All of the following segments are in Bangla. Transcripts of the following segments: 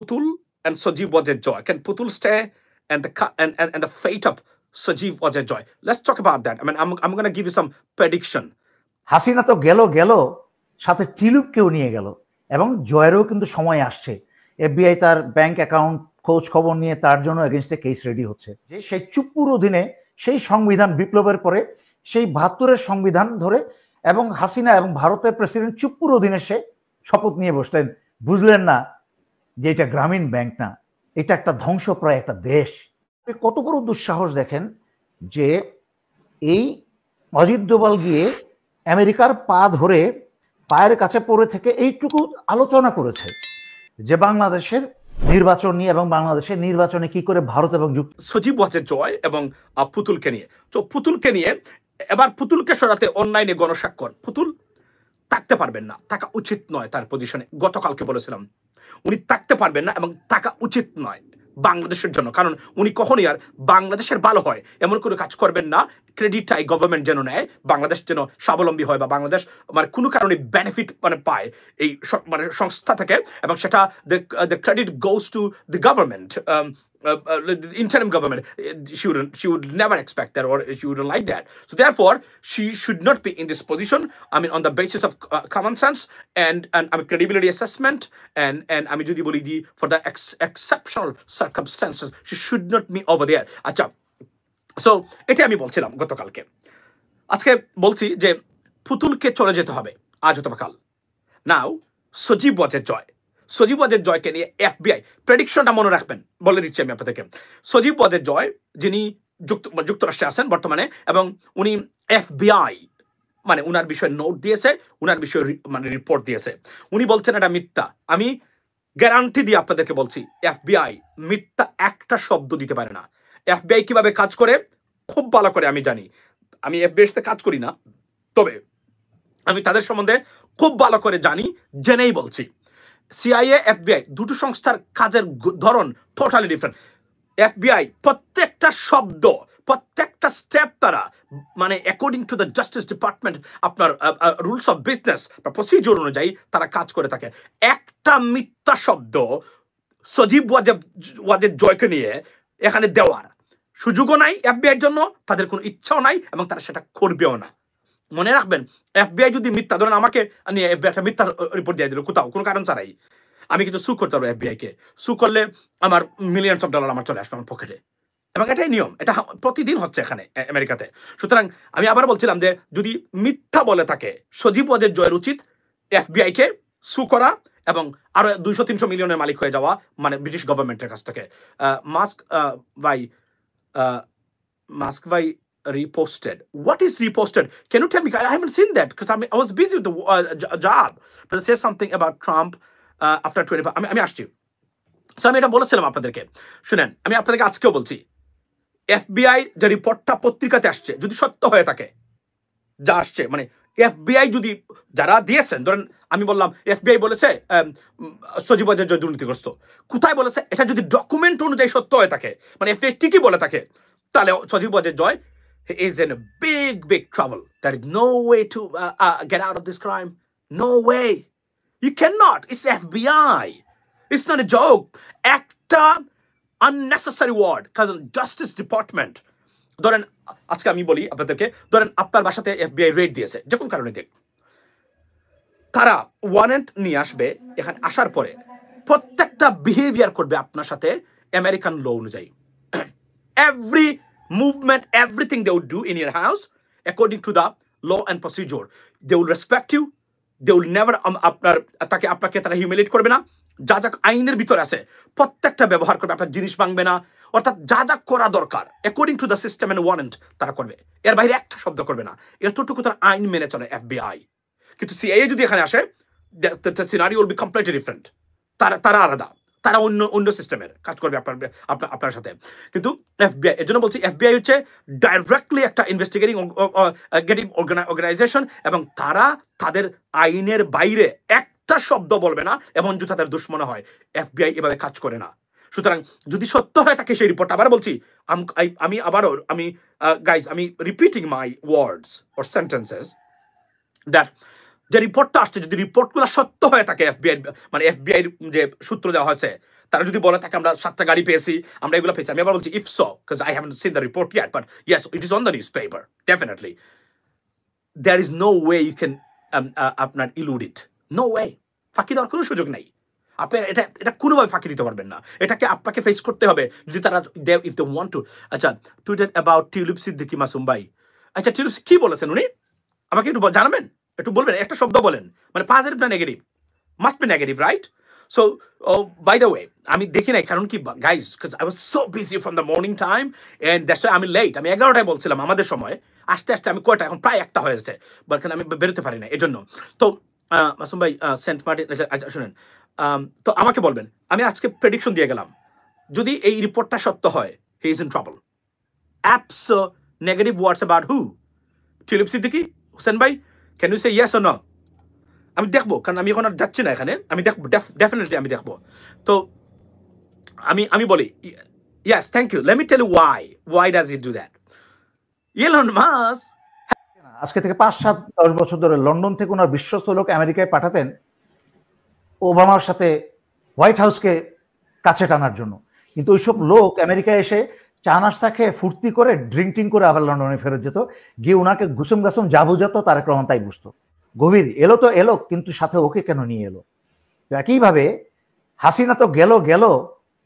Putul and Sajeev was a joy. Can Putul stay? And and the fate of Sajeev was a joy. Let's talk about that. I mean, I'm going to give you some prediction. Hasina তো গেল গেল, সাথে টিলুপকেও নিয়ে গেল, এবং জয়েরও কিন্তু সময় আসছে। এফবিআই তার ব্যাংক অ্যাকাউন্ট খোঁজ খবর নিয়ে তার জন্য এগেনস্টে কেস রেডি হচ্ছে। যে সেই চুপ্পুর অধীনে সেই সংবিধান বিপ্লবের পরে সেই ৭২-এর সংবিধান ধরে, এবং হাসিনা এবং ভারতের প্রেসিডেন্ট চুপ্পুর অধীনে সে শপথ নিয়ে বসলেন। বুঝলেন না যে এটা গ্রামীণ ব্যাংক না, এটা একটা ধ্বংসপ্রায় একটা দেশ। কত বড় দুঃসাহস দেখেন যে এই অজিত ডোভাল গিয়ে আমেরিকার পা ধরে পায়ের কাছে পড়ে থেকে এইটুকু আলোচনা করেছে যে বাংলাদেশের নির্বাচন নিয়ে এবং বাংলাদেশের নির্বাচনে কি করে ভারত এবং সজীব ওয়াজেদ জয় এবং পুতুলকে নিয়ে। তো পুতুলকে নিয়ে এবার পুতুলকে সরাতে অনলাইনে গণস্বাক্ষর। পুতুল থাকতে পারবেন না, থাকা উচিত নয় তার পজিশনে। গতকালকে বলেছিলাম উনি থাকতে পারবেন না এবং থাকা উচিত নয় বাংলাদেশের জন্য, কারণ উনি কখনোই আর বাংলাদেশের ভালো হয় এমন কোনো কাজ করবেন না। ক্রেডিটটাই গভর্নমেন্ট যেন নেয়, বাংলাদেশ যেন স্বাবলম্বী হয় বা বাংলাদেশ মানে কোনো কারণে বেনিফিট মানে পায় এই মানে সংস্থা থেকে, এবং সেটা the credit goes to the government, the interim government. She would never expect that, or she wouldn't like that. So therefore she should not be in this position. I mean, on the basis of common sense and I mean credibility assessment and I mean jodi boli di for the exceptional circumstances she should not be over there. আচ্ছা, সো এটা আমি বলছিলাম গতকালকে। আজকে বলছি যে পুতুলকে চলে যেতে হবে আজ অথবা কাল। নাও সজীব ওয়াজেদ জয়, সজীব ওয়াজেদ জয়কে নিয়ে এফবিআই প্রেডিকশনটা মনে রাখবেন, বলে দিচ্ছি আমি আপনাদেরকে। সজীব ওয়াজেদ জয় যিনি যুক্তরাষ্ট্রে আছেন বর্তমানে, এবং উনি এফবিআই মানে উনার বিষয়ে নোট দিয়েছে, উনার বিষয়ে মানে রিপোর্ট দিয়েছে। উনি বলছেন এটা মিথ্যা। আমি গ্যারান্টি দিয়ে আপনাদেরকে বলছি এফবিআই মিথ্যা একটা শব্দ দিতে পারে না। এফবিআই কিভাবে কাজ করে খুব ভালো করে আমি জানি। আমি এফবিআই সাথে কাজ করি না, তবে আমি তাদের সম্বন্ধে খুব ভালো করে জানি, জেনেই বলছি। সিআইএ এফবিআই দুটো সংস্থার কাজের ধরন টোটালি ডিফারেন্ট। এফবিআই প্রত্যেকটা শব্দ প্রত্যেকটা স্টেপ তারা মানে according to the justice department আপনার রুলস অফ বিজনেস বা প্রসিডিওর অনুযায়ী তারা কাজ করে থাকে। একটা মিথ্যা শব্দ সজীব ওয়াজেদ জয়কে নিয়ে এখানে দেওয়ার সুযোগও নাই এফবিআইয়ের জন্য, তাদের কোনো ইচ্ছাও নাই এবং তারা সেটা করবেও না। মনে রাখবেন, এফবিআই যদি মিথ্যা, ধরেন আমাকে নিয়ে একটা মিথ্যা রিপোর্ট দিয়ে দিল কোথাও কোনো কারণ ছাড়াই, আমি কিন্তু সু করতে পারবো এফবিআইকে। সু করলে আমার মিলিয়নস অফ ডলার আমার চলে আসবে আমার পকেটে, এবং এটাই নিয়ম, এটা প্রতিদিন হচ্ছে এখানে আমেরিকাতে। সুতরাং আমি আবার বলছিলাম যে যদি মিথ্যা বলে থাকে সজীব ওয়াজেদ জয়ের উচিত এফবিআইকে সু করা এবং আরো 200-300 মিলিয়নের মালিক হয়ে যাওয়া, মানে ব্রিটিশ গভর্নমেন্টের কাছ থেকে। মাস্ক ভাই reposted. What is reposted? Can you tell me? I haven't seen that because I was busy with the job. But it says something about Trump after 25. আমি আসছি। সো আমি এটা বলেছিলাম আপনাদেরকে, শুনেন আমি আপনাদেরকে আজকেও বলছি, এফবিআই যে রিপোর্টটা পত্রিকাতে আসছে যদি সত্য হয়ে থাকে, যা আসছে মানে এফবিআই যদি যারা দিয়েছেন, ধরেন আমি বললাম এফবিআই বলেছে সজীব ওয়াজেদ জয় দুর্নীতিগ্রস্ত, কোথায় বলেছে, এটা যদি ডকুমেন্ট অনুযায়ী সত্য হয়ে থাকে, মানে এফবিআই ঠিকই বলে থাকে, তাহলে সজীব ওয়াজেদ জয় is in a big trouble. There is no way to get out of this crime. No way. You cannot. It's FBI. It's not a joke. একটা unnecessary word. Because Justice Department. ধরেন আজকে আমি বলি আপনাদেরকে, ধরেন আপনার বাসাতে এফবিআই রেড দিয়েছে যে কোন কারণে দেখ, তারা ওয়ারেন্ট নিয়ে আসবে, এখানে আসার পরে প্রত্যেকটা বিহেভিয়ার করবে আপনার সাথে আমেরিকান ল অনুযায়ী। Every movement, everything they would do in your house according to the law and procedure. They will respect you. They will never আপনাকে তারা হিউমিলেট করবে না। যা যা আইনের ভিতরে আছে প্রত্যেকটা ব্যবহার করবে, আপনার জিনিস ভাঙবে না, অর্থাৎ যা যা করা দরকার according to the system and warrant তারা করবে। এর বাইরে একটা শব্দ করবে না। এতটুকু তারা আইন মেনে চলে এফবিআই। কিন্তু সিআইএ যদি এখানে আসে, the scenario will be completely different. তারা আলাদা, তারা অন্য সিস্টেমের কাজ করবে আপনার সাথে। কিন্তু এফবিআই, এর জন্য বলছি এফবিআই হচ্ছে ডাইরেক্টলি একটা ইনভেস্টিগেটিং অর্গানাইজেশন, এবং তারা তাদের আইনের বাইরে একটা শব্দ বলবে না, এমন যদি তাদের দুশ্মন হয়। এফবিআই এভাবে কাজ করে না। সুতরাং যদি সত্য হয় থাকে সেই রিপোর্ট, আবার বলছি আমি গাইজ আমি repeating my words or sentences that যে রিপোর্টটা আসছে, যদি রিপোর্টগুলো সত্য হয়ে থাকে এফবিআই মানে এফবিআই যে সূত্র দেওয়া হয়েছে, তারা যদি বলে তাকে আমরা 7টা গাড়ি পেয়েছি, আমরা এগুলো পেয়েছি, আমি আবার বলছি if so, because I haven't seen the report yet, but yes, it is on the newspaper, definitely. There is no way you can আপনার elude it, no way. ফাঁকি দেওয়ার কোনো সুযোগ নাই। আপনি এটা কোনোভাবে ফাঁকি দিতে পারবেন না, এটাকে আপনাকে ফেস করতে হবে যদি তারা if they want to। আচ্ছা, tweeted about tulip Siddiqui Masum ভাই, আচ্ছা টিউলিপ কি বলেছেন উনি আমাকে একটু জানাবেন, একটু বলবেন, একটা শব্দ বলেন, মানে পজিটিভ না negative? Must be negative, right? So, by the way, আমি দেখি নাই, কারণ কি guys, because I was so busy from the morning time and that's why আমি late, আমি 11টায় বলছিলাম আমাদের সময়, আস্তে আস্তে আমি কয়টা এখন প্রায় 1টা হয়েছে, বাট আমি বেরোতে পারি না এজন্য। তো মাসুম ভাই সেন্ট মার্টিন, আচ্ছা শুনেন, তো আমাকে বলবেন, আমি আজকে প্রেডিকশন দিয়ে গেলাম, যদি এই রিপোর্টটা সত্য হয়, he is in trouble. Apps negative words about who? Tulip Siddiq, Hossain ভাই, can you say yes or no? আমি দেখবো, কারণ আমি এখন আর যাচ্ছি না এখানে, আমি দেখবো, ডেফিনেটলি আমি দেখবো। তো আমি বলি yes, thank you, let me tell you why does he do that. Elon Musk আজকে থেকে 5-7-10 বছর ধরে লন্ডন থেকে ওনার বিশ্বস্ত লোক আমেরিকায় পাঠাতেন ওবামার সাথে হোয়াইট হাউসকে কাছে টানার জন্য, কিন্তু ওইসব লোক আমেরিকায় এসে চা নাস্তা খেয়ে ফুর্তি করে ড্রিঙ্কিং করে আবার লন্ডনে ফেরত যেত, গিয়ে ওনাকে গুসুম গাসুম যা বুঝাত তারেক রহমান তাই বুঝতো। গভীর এলো তো এলো, কিন্তু সাথে ওকে কেন নিয়ে এলো? একইভাবে হাসিনা তো গেল,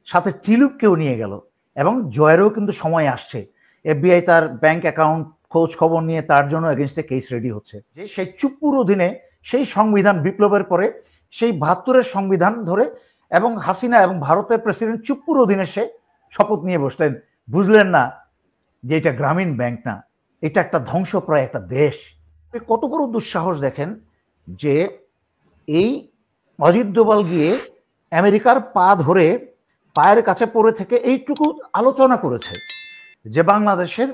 সাথে টিলুপকেও নিয়ে গেল, এবং জয়েরও কিন্তু সময় আসছে। FBI তার ব্যাংক অ্যাকাউন্ট খোঁজ খবর নিয়ে তার জন্য এগেনস্টে কেস রেডি হচ্ছে। যে সেই চুপ্পুর অধীনে সেই সংবিধান বিপ্লবের পরে সেই 72-এর সংবিধান ধরে, এবং হাসিনা এবং ভারতের প্রেসিডেন্ট চুপ্পুর অধীনে সে শপথ নিয়ে বসলেন। বুঝলেন না যে এটা গ্রামীণ ব্যাংক না, এটা একটা ধ্বংসপ্রায় একটা দেশ। কত বড় দুঃসাহস দেখেন যে এই অজিত ডোভাল গিয়ে আমেরিকার পা ধরে পায়ের কাছে পড়ে থেকে এইটুকু আলোচনা করেছে যে বাংলাদেশের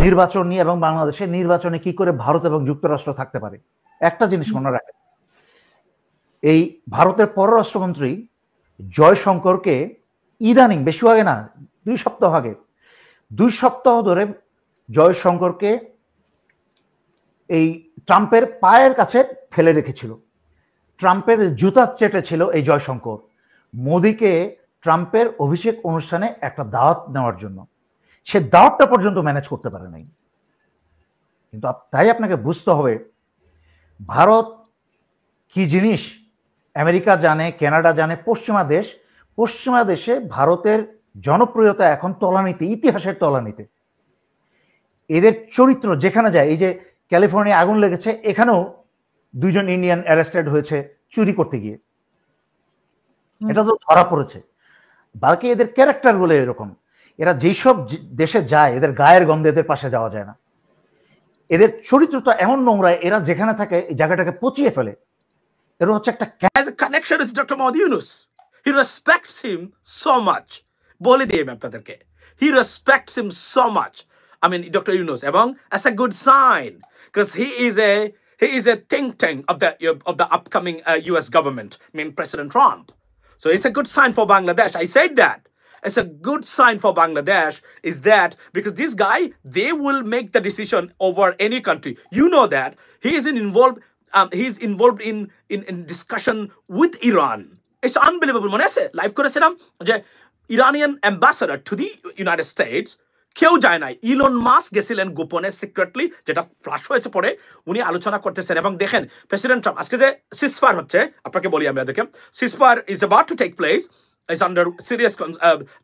নির্বাচন নিয়ে, এবং বাংলাদেশের নির্বাচনে কি করে ভারত এবং যুক্তরাষ্ট্র থাকতে পারে। একটা জিনিস মনে রাখেন, এই ভারতের পররাষ্ট্রমন্ত্রী জয়শঙ্করকে ইদানিং, বেশি আগে না, 2 সপ্তাহ ধরে জয়শঙ্করকে এই ট্রাম্পের পায়ের কাছে ফেলে রেখেছিল। ট্রাম্পের জুতা চেটেছিল এই জয়শঙ্কর মোদিকে ট্রাম্পের অভিষেক অনুষ্ঠানে একটা দাওয়াত নেওয়ার জন্য। সে দাওয়াতটা পর্যন্ত ম্যানেজ করতে পারে নাই। কিন্তু তাই আপনাকে বুঝতে হবে ভারত কি জিনিস আমেরিকা জানে, কানাডা জানে, পশ্চিমা দেশে ভারতের জনপ্রিয়তা এখন তলানিতে, ইতিহাসের তলানিতে। এদের চরিত্র যেখানে যায়, এই যে ক্যালিফোর্নিয়া আগুন লেগেছে, এখানেও 2 জন ইন্ডিয়ান অ্যারেস্টেড হয়েছে চুরি করতে গিয়ে, এটা তো ধরা পড়েছে। বাকি এদের ক্যারেক্টার গুলো এরকম, এরা যেসব দেশে যায় এদের গায়ের গন্ধে এদের পাশে যাওয়া যায় না। এদের চরিত্রটা এমন নোংরা, এরা যেখানে থাকে এই জায়গাটাকে পচিয়ে ফেলে। এর হচ্ছে একটা has a connection with Dr. Mohammad Yunus. He respects him so much. বলে দিই আমি আপনাদেরকে, he respects him so much. I mean, Dr. Yunus, এবং as a good sign, because he is a think tank of the upcoming US government, I mean President Trump. So it's a good sign for Bangladesh. I said that. It's a good sign for Bangladesh is that because this guy, they will make the decision over any country. You know that he is involved. He's involved in discussion with Iran. It's unbelievable. মনে আছে লাইভ করেছিলাম যে Iranian ambassador to the United states কেউ যায় নাই, ইলন মাস্ক গেছিলেন গোপনে, সিক্রেটলি, যেটা ফ্লাশ হয়েছে পরে, উনি আলোচনা করতেছেন। এবং দেখেন প্রেসিডেন্ট ট্রাম্প আজকে যে সিসফায়ার হচ্ছে, আপনাকে বলি আমরা দেখেন, ceasefire is about to take place, is under serious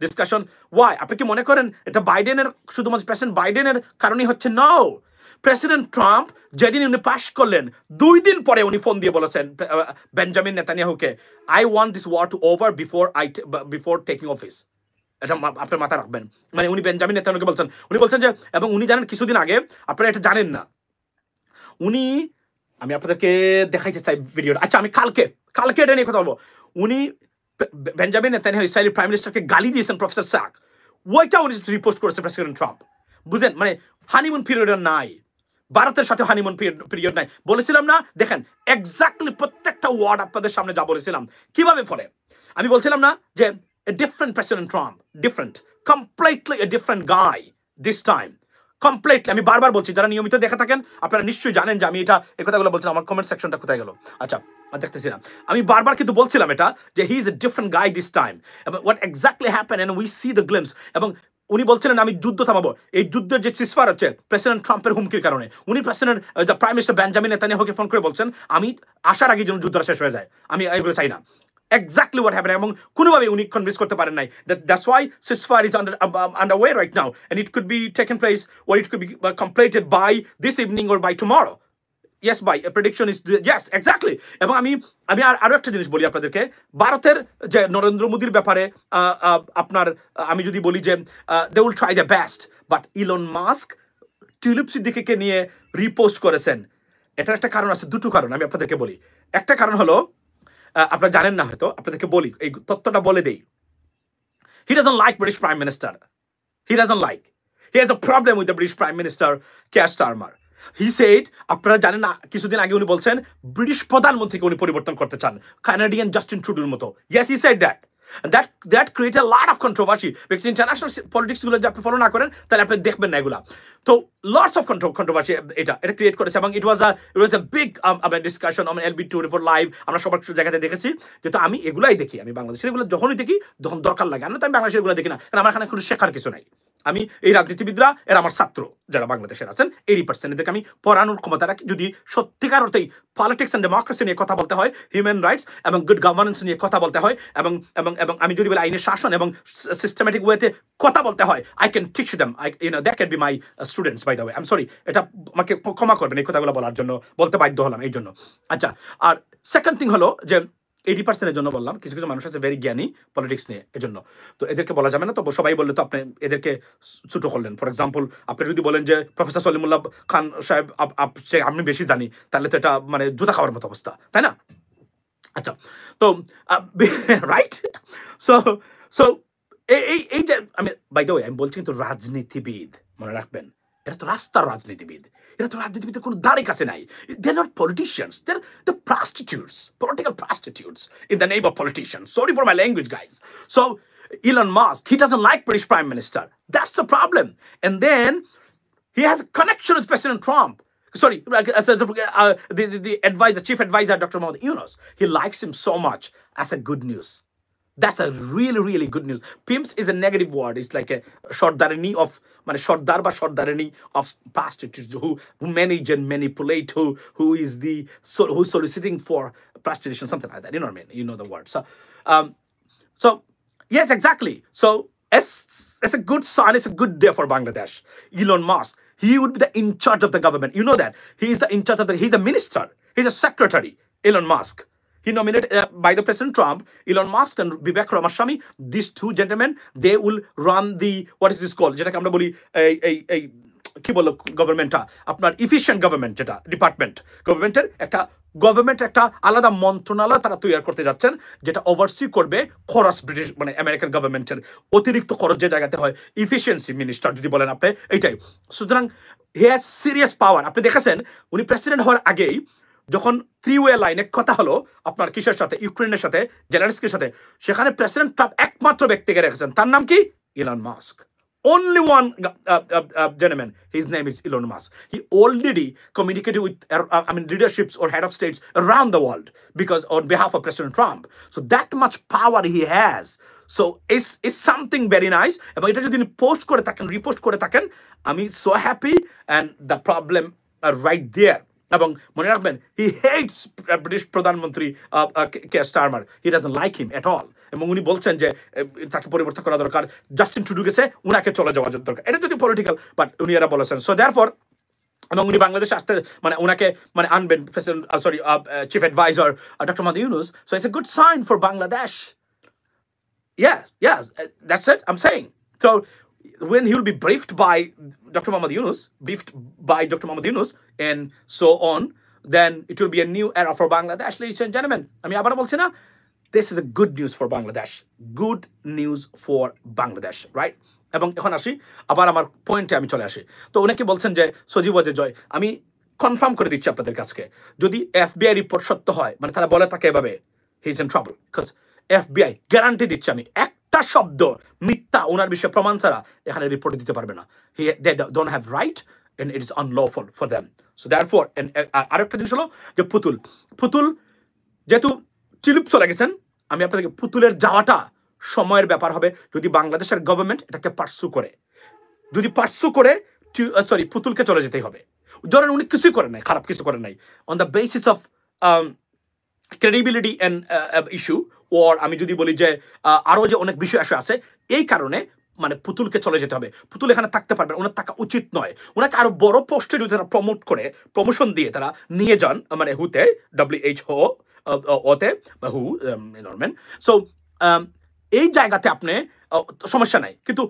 discussion. Why? আপনি কি মনে করেন এটা বাইডেনের, শুধুমাত্র প্রেসিডেন্ট বাইডেনের কারণেই হচ্ছে? নো, প্রেসিডেন্ট ট্রাম্প যেদিন উনি পাশ করলেন 2 দিন পরে উনি ফোন দিয়ে বলেছেন বেঞ্জামিন নেতানিয়াহুকে, I want this war to over before taking office. এটা আপনার মাথায় রাখবেন। মানে উনি বেঞ্জামিন নেতানিয়াহুকে বলছেন, উনি বলছেন যে, এবং উনি জানেন কিছুদিন আগে, আপনারা এটা জানেন না, উনি, আমি আপনাদেরকে দেখাইতে চাই ভিডিওটা। আচ্ছা, আমি কালকে এটা নিয়ে কথা বলবো। উনি বেঞ্জামিন নেতানিয়াহু ইসরায়েলি প্রাইম মিনিস্টারকে গালি দিয়েছেন, প্রফেসর সাক, ওইটা উনি রিপোস্ট করেছে প্রেসিডেন্ট ট্রাম্প। বুঝলেন, মানে হানিমুন পিরিয়ড নাই, ভারতের সাথে হানিমুন পিরিয়ড নাই। বলেছিলাম না, দেখেন এক্স্যাক্টলি প্রত্যেকটা ওয়ার্ড আপনাদের সামনে যা বলেছিলাম। কিভাবে ফলে আমি বলছিলাম না যে a different President Trump, different, completely a different guy this time, completely. আমি বারবার বলছি, যারা নিয়মিত দেখে থাকেন আপনারা নিশ্চয়ই জানেন যে আমি এই কথাগুলো বলছিলাম। আমার কমেন্ট সেকশনটা কোথায় গেল? আচ্ছা, দেখতেছি না। আমি বারবার কিন্তু বলছিলাম এটা, যে he is a different guy this time, এবং what exactly happen and we see the glimpse. এবং উনি বলছিলেন আমি যুদ্ধ থামাবো। এই যুদ্ধের যে সিসফার হচ্ছে প্রেসিডেন্ট ট্রাম্পের হুমকির কারণে। উনি প্রেসিডেন্ট প্রাইম মিনিস্টার বেঞ্জামিন নেতানিয়াহুকে ফোন করে বলছেন আমি আসার আগে যেন যুদ্ধটা শেষ হয়ে যায়, আমি এগুলো চাই না। Exactly what happened, এবং কোনোভাবে উনি কনভিন্স করতে পারেন নাই। That's why ceasefire is underway right now, and it could be taken place, or it could be completed by this evening or by tomorrow. Yes, by a prediction is yes, exactly. এবং আমি আরো একটা জিনিস বলি আপনাদেরকে, ভারতের যে নরেন্দ্র মোদীর ব্যাপারে আপনার আমি যদি বলি যে they will try their best, but Elon Musk Tulip সিদ্দিকীকে নিয়ে রিপোস্ট করেছেন। এটার একটা কারণ আছে, দুটো কারণ আমি আপনাদেরকে বলি। একটা কারণ হলো, আপনারা জানেন না হয়তো, আপনাদেরকে বলি, এই তথ্যটা বলে দেই। He doesn't like British Prime Minister. He doesn't like. He has a problem with the British Prime Minister, Keir Starmer. He said, আপনারা জানেন না, কিছুদিন আগে উনি বলছেন ব্রিটিশ প্রধানমন্ত্রীকে উনি পরিবর্তন করতে চান, কানাডিয়ান জাস্টিন ট্রুডোর মতো। Yes, he said that. And that created a lot of controversy, because international politics গুলো যদি আপনি ফলো না করেন তাহলে আপনি দেখবেন না এগুলা। তো lots of controversy এটা ক্রিয়েট করেছে, এবং it was a big discussion on LB24 live. আমরা সবার জায়গাতে দেখেছি, যেহেতু আমি এগুলাই দেখি, আমি বাংলাদেশের এগুলো যখনই দেখি তখন দরকার লাগে। আমি তো আমি বাংলাদেশের এগুলো দেখি না, কারণ আমার এখানে কোনো শেখার কিছু নাই। আমি এই রাজনীতিবিদরা এরা আমার ছাত্র, যারা বাংলাদেশের আছেন 80%, এদেরকে আমি পড়ানোর ক্ষমতা রাখি। যদি সত্যিকার অর্থেই পলিটিক্স অ্যান্ড ডেমোক্রেসি নিয়ে কথা বলতে হয়, হিউম্যান রাইটস এবং গুড গভর্নেন্স নিয়ে কথা বলতে হয়, এবং এবং এবং আমি যদি বলি আইনের শাসন এবং সিস্টেমেটিক ওয়েতে কথা বলতে হয়, I can teach them, that can be my students by the way. I am sorry, এটা আমাকে ক্ষমা করবেন এই কথাগুলো বলার জন্য, বলতে বাধ্য হলাম এই জন্য। আচ্ছা, আর সেকেন্ড থিং হলো যে 80%-এর জন্য বললাম, কিছু কিছু মানুষ আছে ভেরি জ্ঞানী পলিটিক্স নিয়ে, এজন্য তো এদেরকে বলা যাবে না। তো সবাই বললে তো আপনি এদেরকে ছোট করলেন। ফর এক্সাম্পল, আপনি যদি বলেন যে প্রফেসর সলিমুল্লাহ খান সাহেব আমি বেশি জানি, তাহলে তো এটা মানে জুতা খাওয়ার মতো অবস্থা, তাই না? আচ্ছা, তো রাইট, সো এই যে আমি বাই দ্য ওয়ে আমি বলছি কিন্তু রাজনীতিবিদ, মনে রাখবেন, এটা তো রাস্তার রাজনীতিবিদ, এরা তো রাজনীতিবিদের কোনো দাঁড়ে কাছে নাই। They're not politicians, they're the prostitutes, political prostitutes in the name of politicians. Sorry for my language, guys. So Elon Musk, he doesn't like British Prime Minister. That's the problem. And then he has a connection with President Trump. Sorry, the advisor, chief advisor, Dr. Mohammed Yunus. He likes him so much. That's a good news. That's a really, really good news. Pimps is a negative word. It's like a shortdarani of, shortdar ba shortdarani of prostitutes who manage and manipulate, who's soliciting for prostitution, something like that. You know what I mean? You know the word. So yes, exactly. So it's a good sign. It's a good day for Bangladesh. Elon Musk, he would be in charge of the government. You know that he's in charge of he's a minister. He's a secretary. Elon Musk. He nominated by the President Trump, Elon Musk and Vivek Ramaswamy. These two gentlemen, they will run the, what is this called? যেটাকে আমরা বলি কি বলো গভর্নমেন্টটা আপনার এফিশিয়েন্ট গভর্নমেন্ট, যেটা ডিপার্টমেন্ট গভর্নমেন্টের একটা আলাদা মন্ত্রণালয় তারা তৈরি করতে যাচ্ছেন, যেটা ওভারসি করবে খরচ, ব্রিটিশ আমেরিকান গভর্নমেন্টের অতিরিক্ত খরচ যে জায়গাতে হয়, ইফিসিয়েন্সি মিনিস্টার যদি বলেন আপনি, এইটাই। সুতরাং হি হ্যাজ সিরিয়াস পাওয়ার। আপনি দেখেছেন উনি প্রেসিডেন্ট হওয়ার আগেই যখন 3-way লাইনে কথা হলো আপনার কিসের সাথে, ইউক্রেনের সাথে, জেলেনস্কির সাথে, সেখানে প্রেসিডেন্ট ট্রাম্প একমাত্র ব্যক্তিকে রেখেছেন, তার নাম কি? Elon Musk. Only one gentleman, his name is Elon Musk. He already communicated with leaderships or head of states around the world because on behalf of President Trump. So that much power he has. So it's something very nice. এবং এটা যদি পোস্ট করে থাকেন, রিপোস্ট করে থাকেন, আমি so happy, and the problem right there. এবং মনে রাখবেন, he hates ব্রিটিশ প্রধানমন্ত্রী care Starmer. He doesn't like him at all. এবং উনি বলছেন যে তাকে পরিবর্তন করা দরকার, জাস্টিন ট্রুডো গেছে, উনাকে চলে যাওয়া দরকার। এটা যদি পলিটিক্যাল, বাট উনি এরা বলেছেন। সো দেয়ারফর, এবং উনি বাংলাদেশে আসতে উনাকে আনবেন president, sorry, chief adviser doctor Mohammad Yunus. So it's a good sign for Bangladesh. Yeah, that's it, I'm saying. So when he will be briefed by Dr. Mohammed Yunus, and so on, then it will be a new era for Bangladesh, ladies and gentlemen. আমি আবার বলছি না, this is a good news for Bangladesh. Good news for Bangladesh, right? এবং এখন আসি আবার আমার পয়েন্টে আমি চলে আসি। তো উনি বলছেন যে সজীব ওয়াজেদ জয়, আমি কনফার্ম করে দিচ্ছি আপনাদের কাছে, যদি FBI রিপোর্ট সত্য হয়, তারা বলে থাকে এভাবে, হি is in trouble, because FBI guarantee দিচ্ছে, আমি একটা শব্দ মিথ্যা ওনার বিষয়ে প্রমাণ ছাড়া এখানে রিপোর্ট দিতে পারবে না। They don't have right and it is unlawful for them. So therefore আরেকটা জিনিস হলো যে পুতুল যেহেতু চিলুপ চলে গেছেন, আমি আপনাদেরকে পুতুলের যাওয়াটা সময়ের ব্যাপার হবে যদি বাংলাদেশের গভর্নমেন্ট এটাকে পার্সু করে। যদি পার্সু করে সরি পুতুলকে চলে যেতেই হবে। ধরেন উনি কিছুই করেন নাই, খারাপ কিছু করেন নাই, on the basis of credibility and issue, ওর আমি যদি বলি যে আরও যে অনেক বিষয় আছে, এই কারণে মানে পুতুলকে চলে যেতে হবে। পুতুল এখানে থাকতে পারবে, ওনার থাকা উচিত নয়। ওনাকে আরো বড় পোস্টে যদি তারা প্রমোট করে, প্রমোশন দিয়ে তারা নিয়ে যান, মানে হুতে WHO ওতে বা হু নরম্যান। সো এই জায়গাতে আপনি সমস্যা নাই, কিন্তু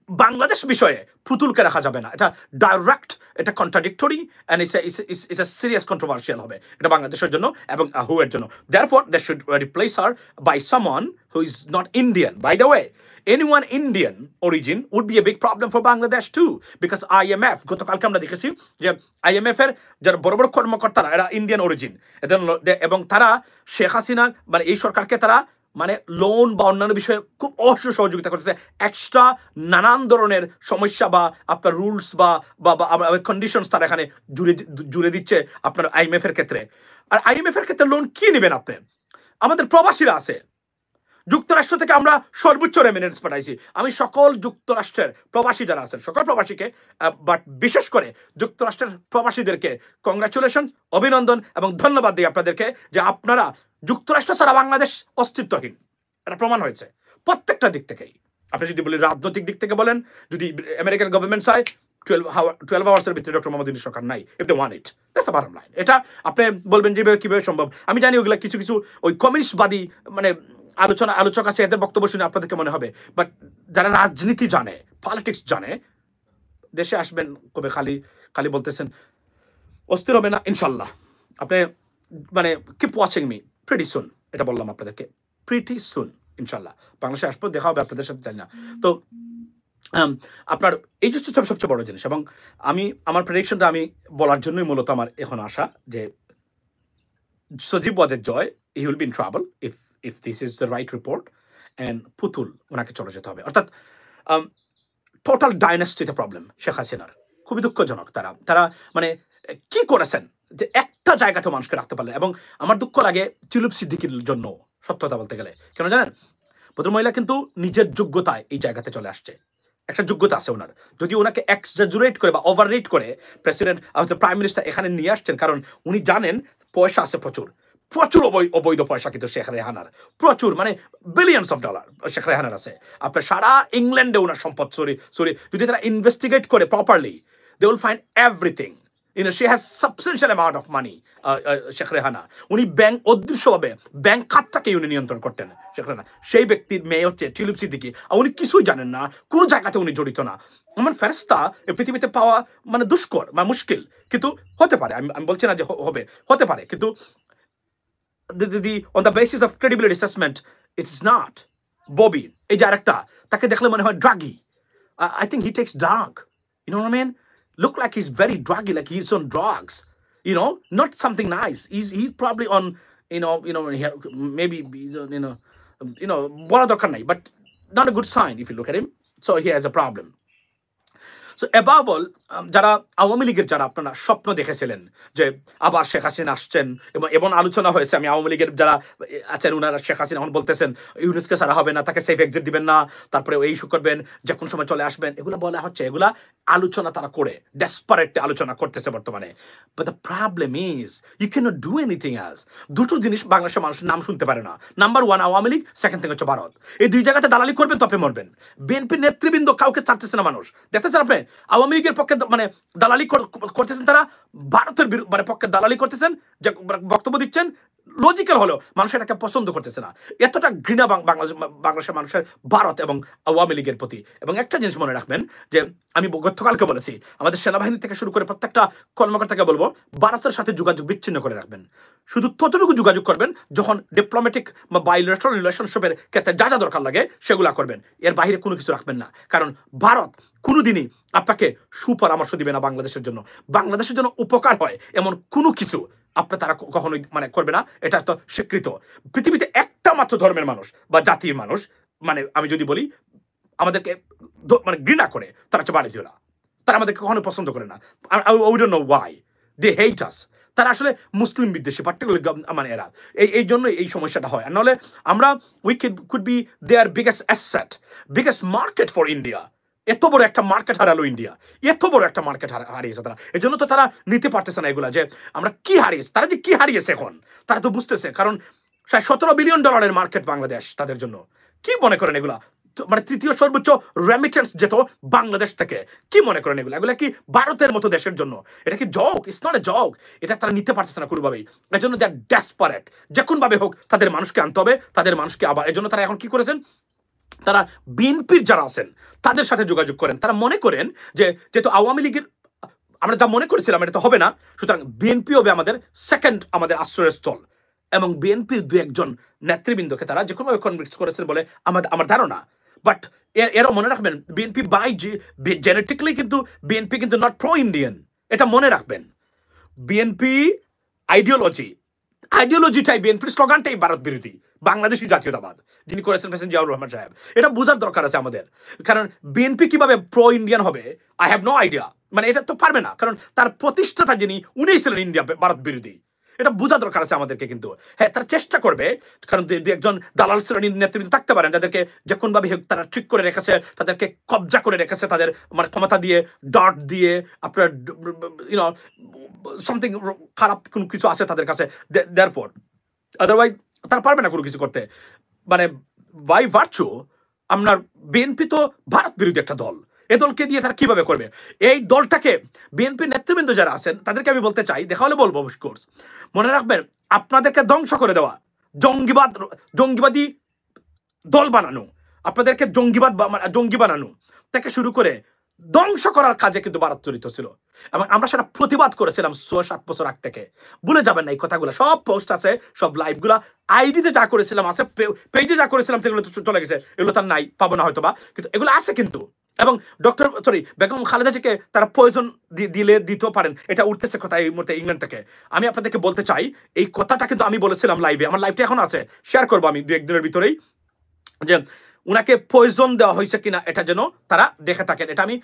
বাংলাদেশ বিষয়ে পুতুলকে রাখা যাবে না। এটা ডাইরেক্ট, এটা contradictory and it's a serious controversial হবে এটা বাংলাদেশের জন্য এবং হু এর জন্য। Therefore they should replace her by someone who is not Indian. By the way, anyone Indian origin would be a big problem for Bangladesh too, because IMF গতকালকে আমরা দেখেছি যে IMF এর যারা বড় বড় কর্মকর্তারা এরা ইন্ডিয়ান অরিজিন, এবং তারা শেখ হাসিনা মানে এই সরকারকে তারা মানে লোন বা অন্যান্য বিষয়ে খুব অবশ্যই সহযোগিতা করতেছে। এক্সট্রা নানান ধরনের সমস্যা বা আপনার রুলস বা কন্ডিশনস তারা এখানে জুড়ে দিচ্ছে আপনার IMF এর ক্ষেত্রে। আর IMF এর ক্ষেত্রে লোন কি নেবেন আপনি? আমাদের প্রবাসীরা আছে, যুক্তরাষ্ট্র থেকে আমরা সর্বোচ্চ রেমিনেন্স পাঠাইছি। আমি সকল যুক্তরাষ্ট্রের প্রবাসী যারা আছেন সকল প্রবাসীকে, বাট বিশেষ করে যুক্তরাষ্ট্রের প্রবাসীদেরকে কংগ্রাচুলেশন, অভিনন্দন এবং ধন্যবাদ দিই আপনাদেরকে যে আপনারা যুক্তরাষ্ট্র ছাড়া বাংলাদেশ অস্তিত্বহীন, এটা প্রমাণ হয়েছে প্রত্যেকটা দিক থেকেই। আপনি যদি বলি রাজনৈতিক দিক থেকে বলেন, যদি আমেরিকান গভর্নমেন্ট চায় 12 আওয়ার্সের ভিতরে ডক্টর মোহাম্মদ ইউনূস সরকার নাই, if they want it, that's the bottom line. এটা আপনি বলবেন যে কিভাবে সম্ভব। আমি জানি ওগুলা কিছু কিছু ওই কমিউনিস্টবাদী মানে আলোচক আছে, এদের বক্তব্য শুনে আপনাদেরকে মনে হবে, বাট যারা রাজনীতি জানে, পলিটিক্স জানে, দেশে আসবেন কবে খালি খালি বলতেছেন অস্থির হবে না ইনশাল্লাহ। আপনি মানে কিপ ওয়াচিং মি প্রিটি সুন, এটা বললাম আপনাদেরকে, প্রিটি সুন ইনশাল্লাহ বাংলাদেশে আসবো, দেখা হবে আপনাদের সাথে, জানি না। তো আপনার এই যে সবচেয়ে বড় জিনিস, এবং আমি আমার প্রেডিকশনটা আমি বলার জন্যই মূলত আমার এখন আসা, যে Sajeeb Wazed Joy, he will be in trouble if this is the right report, and পুতুল ওনাকে চলে যেতে হবে। অর্থাৎ টোটাল ডাইনাস্টিতে প্রবলেম শেখ হাসিনার, খুবই দুঃখজনক। তারা মানে কি করেছেন যে একটা জায়গাতে মানুষকে রাখতে পারলেন। এবং আমার দুঃখ লাগে চিলুপ সিদ্দিকির জন্য, সত্যতা বলতে গেলে। কেন জানেন? প্রথম মহিলা কিন্তু নিজের যোগ্যতায় এই জায়গাতে চলে আসছে, একটা যোগ্যতা আছে ওনার। যদি ওনাকে এক্সজাজুরেট করে বা ওভার রেট করে প্রেসিডেন্ট প্রাইম মিনিস্টার এখানে নিয়ে আসছেন, কারণ উনি জানেন পয়সা আছে প্রচুর অবৈধ পয়সা কিন্তু শেখ রেহানার প্রচুর, মানে বিলিয়নস অফ ডলার শেখ রেহানার আছে। আপনার সারা ইংল্যান্ডে ওনার সম্পদ সরি যদি তারা ইনভেস্টিগেট করে properly, they will find everything. she has substantial amount of money, Sheikh Rehana. উনি ব্যাংক অদৃশ্যভাবে ব্যাংক খাতটাকে উনি নিয়ন্ত্রণ করতেন শেখ রেহানা। সেই ব্যক্তির মেয়ে হচ্ছে চিলুপ সিদ্দিকি, উনি কিছুই জানেন না, কোনো জায়গাতে উনি জড়িত না। আমার ফেরেস্তা এই পৃথিবীতে পাওয়া মানে দুষ্কর মানে মুশকিল, কিন্তু হতে পারে, আমি বলছি না যে হতে পারে, কিন্তু on the basis of credibility assessment, it's not. Bobby, এই যে আরেকটা, তাকে দেখলে মনে হয় ড্রাগি। I think he takes drug. You know what I mean? Look like he's very druggy, like he's on drugs. You know, not something nice. He's probably on, maybe he's on, বলা দরকার নাই, but not a good sign if you look at him. So he has a problem. So above all, যারা আওয়ামী লীগের যারা আপনারা স্বপ্ন দেখেছিলেন যে আবার শেখ হাসিনা আসছেন, এবং আলোচনা হয়েছে, আমি আওয়ামী লীগের যারা আছেন ওনারা শেখ হাসিনা এখন বলতেছেন ইউনূসকে ছাড়া হবে না, তাকে সেফ এক্সিট দিবেন না, তারপরে এই ইস্যু করবেন, যে কোনো সময় চলে আসবেন, এগুলো বলা হচ্ছে, এগুলা আলোচনা তারা করে ডেসপারেট আলোচনা করতেছে বর্তমানে। But the problem is you can not do anything else. দুটো জিনিস বাংলাদেশের মানুষের নাম শুনতে পারে না। Number one Awami League, second thing হচ্ছে ভারত। এই দুই জায়গাতে দালালি করবেন তো আপনি মরবেন। বিএনপির নেতৃবৃন্দ কাউকে ছাড়তেছে না মানুষ, দেখতেছেন আপনি? আওয়ামী লীগের পক্ষে মানে দালালি করতেছেন তারা, ভারতের মানে পক্ষে দালালি করতেছেন, যে বক্তব্য দিচ্ছেন, লজিক্যাল হলেও মানুষ এটাকে পছন্দ করতেছে না। এতটা ঘৃণা বাংলাদেশের মানুষের ভারত এবং আওয়ামী লীগের প্রতি। এবং একটা জিনিস মনে রাখবেন, যে আমি গতকালকে বলেছি, আমাদের সেনাবাহিনী থেকে শুরু করে প্রত্যেকটা কর্মকর্তাকে বলবো ভারতের সাথে যোগাযোগ বিচ্ছিন্ন করে রাখবেন। শুধু ততটুকু যোগাযোগ করবেন যখন ডিপ্লোম্যাটিক বা বাইলেটারাল রিলেশনশিপের ক্ষেত্রে যা যা দরকার লাগে সেগুলা করবেন, এর বাইরে কোনো কিছু রাখবেন না। কারণ ভারত কোনোদিনই আপনাকে সুপরামর্শ দিবে না বাংলাদেশের জন্য। বাংলাদেশের জন্য উপকার হয় এমন কোনো কিছু তারা কখনোই মানে করবে না, এটা তো স্বীকৃত। পৃথিবীতে একটা মাত্র ধর্মের মানুষ বা জাতির মানুষ মানে আমি যদি বলি আমাদেরকে মানে ঘৃণা করে, তারা হচ্ছে বাড়িওয়ালা, তারা আমাদেরকে কখনো পছন্দ করে না। We don't know why they hate us. তারা আসলে মুসলিম বিদ্বেষী, পার্টিকুলার মানে এরা, এই জন্য এই সমস্যাটা হয়। আর নাহলে আমরা we could be their biggest asset, biggest market for India. এত বড় একটা মার্কেট হারালো ইন্ডিয়া, এত বড় একটা মার্কেট হারিয়েছে তারা। এই জন্য তো তারা নিতে পারতেছে না এগুলা, যে আমরা কি হারিয়েছি, তারা যে কি হারিয়েছে এখন তারা তো বুঝতেছে। কারণ 17 বিলিয়ন ডলারের মার্কেট বাংলাদেশ তাদের জন্য। কি মনে করেন এগুলা? মানে তৃতীয় সর্বোচ্চ রেমিটেন্স যেত বাংলাদেশ থেকে। কি মনে করেন এগুলা? এগুলা কি ভারতের মতো দেশের জন্য? এটা কি জক? ইটস নট এ জক। এটা তারা নিতে পারতেছে না কোনোভাবেই। এর জন্য দে আর ডেসপারেট, যে কোনভাবে হোক তাদের মানুষকে আনতে হবে, তাদের মানুষকে আবার। এর জন্য তারা এখন কি করেছেন, তারা বিএনপির যারা আছেন তাদের সাথে যোগাযোগ করেন। তারা মনে করেন যে যেহেতু আওয়ামী লীগের আমরা যা মনে করেছিলাম এটা তো হবে না, সুতরাং বিএনপি হবে আমাদের সেকেন্ড আমাদের আশ্রয়স্থল। এবং বিএনপির দু একজন নেতৃবৃন্দকে তারা যে কোনোভাবে কনভিন্স করেছেন বলে আমার ধারণা। বাট এরা মনে রাখবেন, বিএনপি বাই জেনেটিক্যালি কিন্তু বিএনপি কিন্তু নট প্রো ইন্ডিয়ান, এটা মনে রাখবেন। বিএনপি আইডিওলজিটাই, বিএনপির স্লোগানটাই ভারত বিরোধী, বাংলাদেশি জাতীয়তাবাদ, যিনি করেছেন প্রেসিডেন্ট জিয়াউর রহমান সাহেব। এটা বোঝার দরকার আছে আমাদের। কারণ বিএনপি কিভাবে প্রো ইন্ডিয়ান হবে, আই হ্যাভ নো আইডিয়া। মানে এটা তো পারবে না, কারণ তার প্রতিষ্ঠাতা যিনি, উনি ছিলেন ইন্ডিয়া ভারত বিরোধী। এটা বোঝা দরকার আছে আমাদেরকে কিন্তু। হ্যাঁ, তারা চেষ্টা করবে, কারণ দু একজন দালাল শ্রেণীর নেতৃবৃন্দ থাকতে পারেন যাদেরকে যে কোনভাবে তারা ঠিক করে রেখেছে, তাদেরকে কবজা করে রেখেছে তাদের মানে ক্ষমতা দিয়ে, ডট দিয়ে, আপনার ইউনো সামথিং খারাপ কোনো কিছু আছে তাদের কাছে। দেয়ারফর আদারওয়াইজ তারা পারবে না কোনো কিছু করতে। মানে বাই ভার্চু আপনার বিএনপি তো ভারত বিরোধী একটা দল, এ দলকে দিয়ে তারা কিভাবে করবে? এই দলটাকে বিএনপির নেতৃবৃন্দ যারা আছেন তাদেরকে আমি বলতে চাই, দেখা হলে বলবো অফকোর্স, মনে রাখবেন আপনাদেরকে ধ্বংস করে দেওয়া, জঙ্গিবাদী দল বানানো, আপনাদেরকে জঙ্গি বানানো থেকে শুরু করে ধ্বংস করার কাজে কিন্তু ভারত জড়িত ছিল। এবং আমরা সেটা প্রতিবাদ করেছিলাম 6-7 বছর আগ থেকে। ভুলে যাবেন না এই কথাগুলো, সব পোস্ট আছে, সব লাইভগুলা, আইডিতে যা করেছিলাম আছে, পেজে যা করেছিলাম সেগুলো তো চলে গেছে, এগুলো তার নাই, পাবো না হয়তো বা, কিন্তু এগুলো আছে কিন্তু। এবং বেগম খালেদাজিকে তারা পয়জন দিতেও পারেন, এটা উঠতেছে কথা এই মুহূর্তে ইংল্যান্ড থেকে। আমি আপনাদেরকে বলতে চাই, এই কথাটা কিন্তু আমি বলেছিলাম লাইভে, আমার লাইভটা এখন আছে, শেয়ার করবো আমি 2-1 দিনের ভিতরেই, যে উনাকে পয়জন দেওয়া হয়েছে কিনা এটা যেন তারা দেখে থাকেন। এটা আমি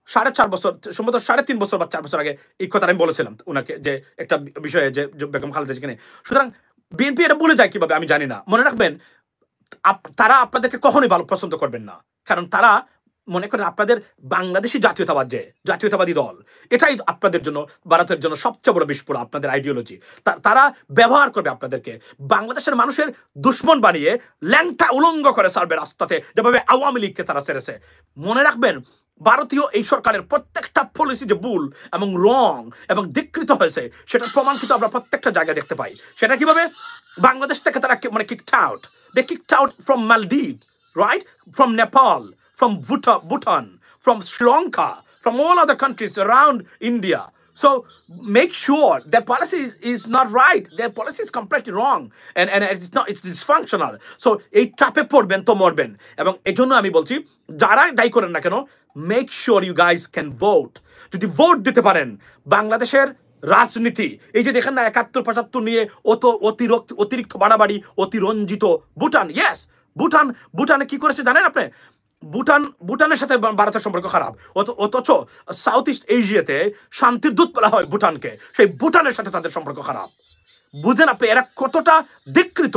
4.5 বছর, সম্ভবত 3.5 বছর বা 4 বছর আগে এই কথাটা আমি বলেছিলাম উনাকে, যে একটা বিষয়ে যে বেগম খালেদা জিকে নিয়ে। সুতরাং বিএনপি এটা ভুলে যায় কিভাবে আমি জানি না। মনে রাখবেন, তারা আপনাদেরকে কখনোই ভালো পছন্দ করবেন না, কারণ তারা মনে করেন আপনাদের বাংলাদেশি জাতীয়তাবাদী দল, এটাই আপনাদের জন্য, ভারতের জন্য সবচেয়ে বড় বিস্ফোরণ, আপনাদের আইডিওলজি। তারা ব্যবহার করবে আপনাদেরকে বাংলাদেশের মানুষের দুশ্মন বানিয়ে ল্যাংটা উলঙ্গ করে সারবে রাস্তাতে, যেভাবে আওয়ামী লীগকে তারা ছেড়েছে। মনে রাখবেন, ভারতীয় এই সরকারের প্রত্যেকটা পলিসি যে ভুল এবং রং এবং ধিকৃত হয়েছে, সেটার প্রমাণ কিন্তু আমরা প্রত্যেকটা জায়গায় দেখতে পাই। সেটা কিভাবে বাংলাদেশ থেকে তারা মানে kicked out from Maldives, right, from Nepal, from Bhutan, from Sri Lanka, from all other countries around India. So make sure their policy is not right. Their policy is completely wrong, and it's dysfunctional. So এই ট্র্যাপে পড়বেন তো মরবেন। এবং এই জন্য আমি বলছি, যারা দায়ী করেন না কেন, make sure you guys can vote. যদি ভোট দিতে পারেন, বাংলাদেশের রাজনীতি, এই যে দেখেন না 71-75 নিয়ে অতিরিক্ত বাড়াবাড়ি, অতিরঞ্জিত ভুটান, ইয়েস, ভুটানে কি করেছে জানেন আপনি? ভুটানের সাথে ভারতের সম্পর্ক খারাপ, অথচ সাউথ ইস্ট এশিয়াতে শান্তির দূত বলা হয় ভুটানকে, সেই ভুটানের সাথে তাদের সম্পর্ক খারাপ। বুঝেন আপনি এরা কতটা ধিকৃত,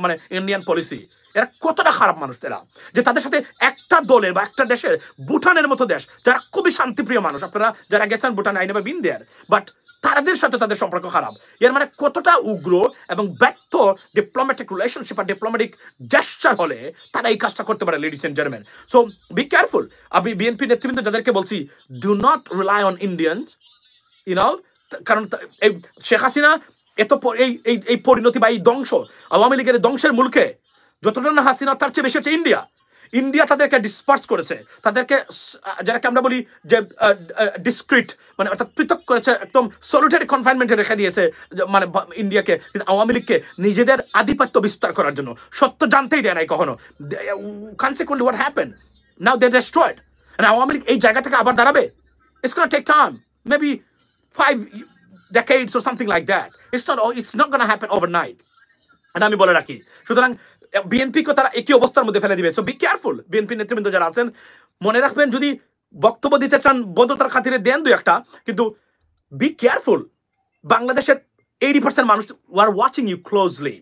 মানে ইন্ডিয়ান পলিসি, এরা কতটা খারাপ মানুষ এরা, যে তাদের সাথে একটা দলের বা একটা দেশের, ভুটানের মতো দেশ যারা খুবই শান্তিপ্রিয় মানুষ, আপনারা যারা গেছেন ভুটানে, I never been there, but তাদের সাথে তাদের সম্পর্ক খারাপ। এর মানে কতটা উগ্র এবং ব্যর্থ ডিপ্লোম্যাটিক রিলেশনশিপ আর ডিপ্লোম্যাটিক জেস্চার হলে তারা এই কাজটা করতে পারে, ladies and gentleman. So be careful. আমি বিএনপি নেতৃবৃন্দ যাদেরকে বলছি, do not rely on Indians, you know, কারণ এই শেখ হাসিনা এত এই পরিণতি বা এই ধ্বংস, আওয়ামী লীগের ধ্বংসের মূলকে যতটা না হাসিনা, তার চেয়ে বেশি হচ্ছে ইন্ডিয়া তাদেরকে ডিসপার্স করেছে, তাদেরকে যারাকে আমরা বলি যে ডিসক্রিট, মানে অর্থাৎ পৃথক করেছে, একদম সলিটারি কনফাইনমেন্টে রেখে দিয়েছে মানে ইন্ডিয়াকে, আওয়ামী লীগকে নিজেদের আধিপত্য বিস্তার করার জন্য। সত্য জানতেই দেয় নাই কখনো। Consequently what happen, now they destroyed. Awami League এই জায়গা থেকে আবার দাঁড়াবে, it's gonna take time, maybe 5 decades or something like that. It's not going to happen overnight. এটা আমি বলে রাখি। সুতরাং বিএনপিকে তারা একই অবস্থার মধ্যে ফেলে দিবে। So be careful. বিএনপি নেতৃবৃন্দ যারা আছেন মনে রাখবেন, যদি বক্তব্য দিতে চান বদ্ধতার খাতিরে দেন দুই একটা, কিন্তু বি কেয়ারফুল। বাংলাদেশের 80% মানুষ আর ওয়াচিং ইউ ক্লোজলি।